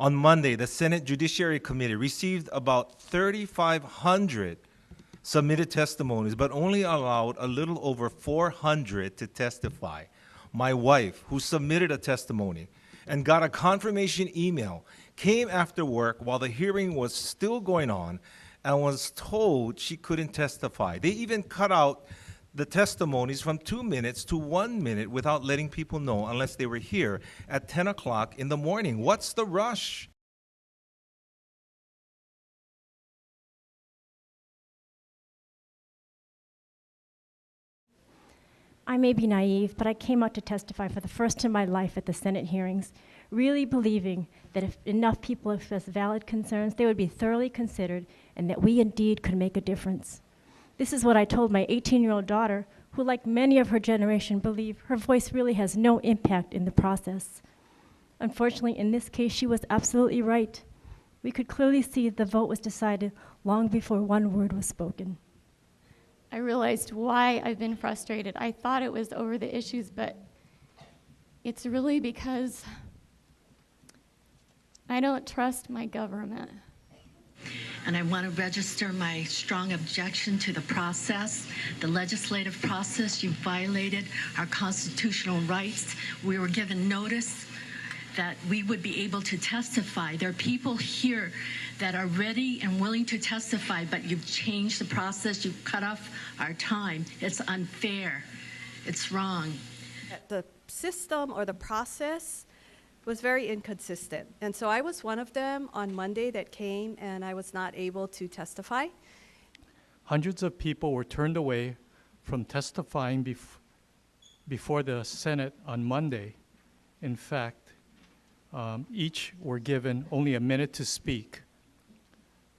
On Monday, the Senate Judiciary Committee received about 3,500 submitted testimonies, but only allowed a little over 400 to testify. My wife, who submitted a testimony and got a confirmation email, came after work while the hearing was still going on and was told she couldn't testify. They even cut out the testimonies from 2 minutes to 1 minute without letting people know unless they were here at 10 o'clock in the morning. What's the rush? I may be naive, but I came out to testify for the first time in my life at the Senate hearings, really believing that if enough people expressed valid concerns, they would be thoroughly considered and that we indeed could make a difference. This is what I told my 18-year-old daughter, who, like many of her generation, believe her voice really has no impact in the process. Unfortunately, in this case, she was absolutely right. We could clearly see the vote was decided long before one word was spoken. I realized why I've been frustrated. I thought it was over the issues, but it's really because I don't trust my government. And I want to register my strong objection to the process, the legislative process. You violated our constitutional rights. We were given notice that we would be able to testify. There are people here that are ready and willing to testify, but you've changed the process. You've cut off our time. It's unfair. It's wrong. The system or the process was very inconsistent. And so I was one of them on Monday that came and I was not able to testify. Hundreds of people were turned away from testifying before the Senate on Monday. In fact, each were given only a minute to speak.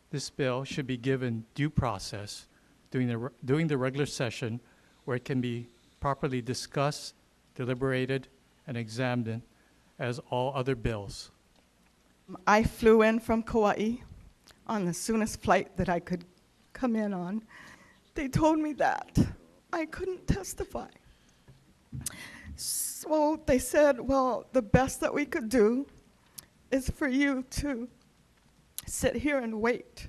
This bill should be given due process during the regular session where it can be properly discussed, deliberated, and examined as all other bills. I flew in from Kauai on the soonest flight that I could come in on. They told me that I couldn't testify. So they said, well, the best that we could do is for you to sit here and wait.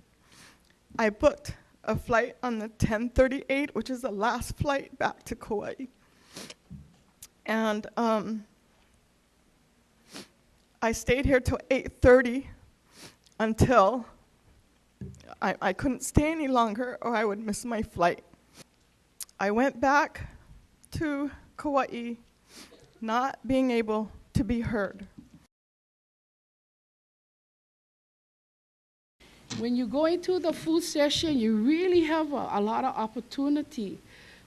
I booked a flight on the 10:38, which is the last flight back to Kauai. And I stayed here till 8:30 until I couldn't stay any longer or I would miss my flight. I went back to Kauai not being able to be heard. When you go into the full session, you really have a lot of opportunity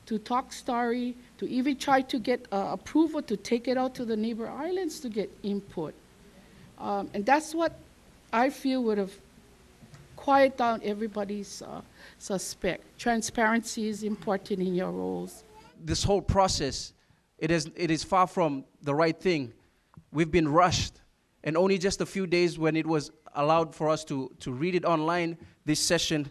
to talk story, to even try to get approval to take it out to the neighbor islands to get input. And that's what I feel would have quieted down everybody's suspect. Transparency is important in your roles. This whole process, it is far from the right thing. We've been rushed, and only just a few days when it was allowed for us to read it online, this session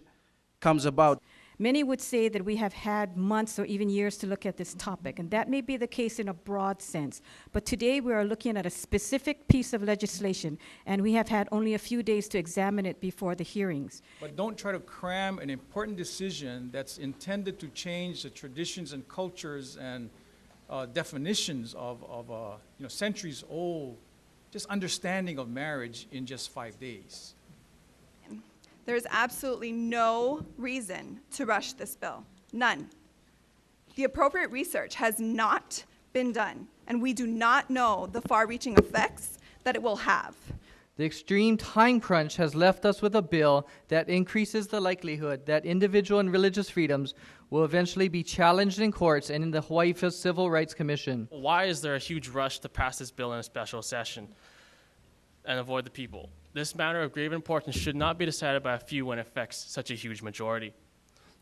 comes about. Many would say that we have had months or even years to look at this topic, and that may be the case in a broad sense. But today we are looking at a specific piece of legislation, and we have had only a few days to examine it before the hearings. But don't try to cram an important decision that's intended to change the traditions and cultures and definitions of centuries-old just understanding of marriage in just 5 days. There's absolutely no reason to rush this bill. None. The appropriate research has not been done, and we do not know the far-reaching effects that it will have. The extreme time crunch has left us with a bill that increases the likelihood that individual and religious freedoms will eventually be challenged in courts and in the Hawaii Civil Rights Commission. Why is there a huge rush to pass this bill in a special session and avoid the people? This matter of grave importance should not be decided by a few when it affects such a huge majority.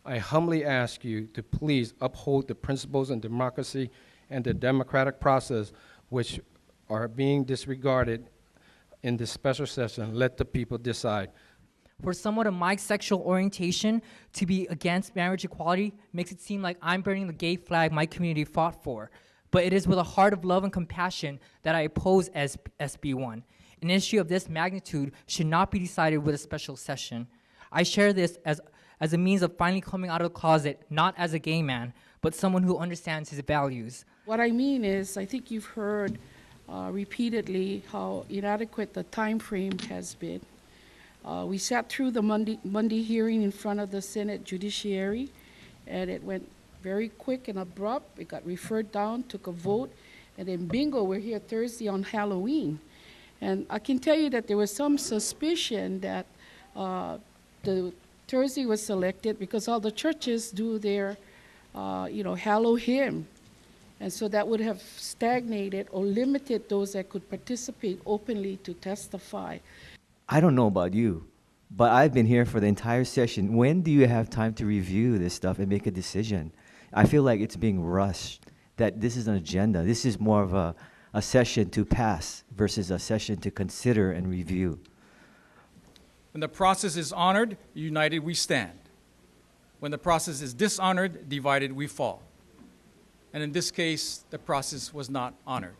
I humbly ask you to please uphold the principles of democracy and the democratic process which are being disregarded in this special session. Let the people decide. For someone of my sexual orientation to be against marriage equality makes it seem like I'm burning the gay flag my community fought for. But it is with a heart of love and compassion that I oppose SB 1. An issue of this magnitude should not be decided with a special session. I share this as a means of finally coming out of the closet, not as a gay man, but someone who understands his values. What I mean is, I think you've heard repeatedly how inadequate the time frame has been. We sat through the Monday hearing in front of the Senate Judiciary, and it went very quick and abrupt. It got referred down, took a vote, and then bingo, we're here Thursday on Halloween. And I can tell you that there was some suspicion that the Thursday was selected because all the churches do their, Hallow hymn. And so that would have stagnated or limited those that could participate openly to testify. I don't know about you, but I've been here for the entire session. When do you have time to review this stuff and make a decision? I feel like it's being rushed, that this is an agenda. This is more of a session to pass versus a session to consider and review. When the process is honored, united we stand. When the process is dishonored, divided we fall. And in this case, the process was not honored.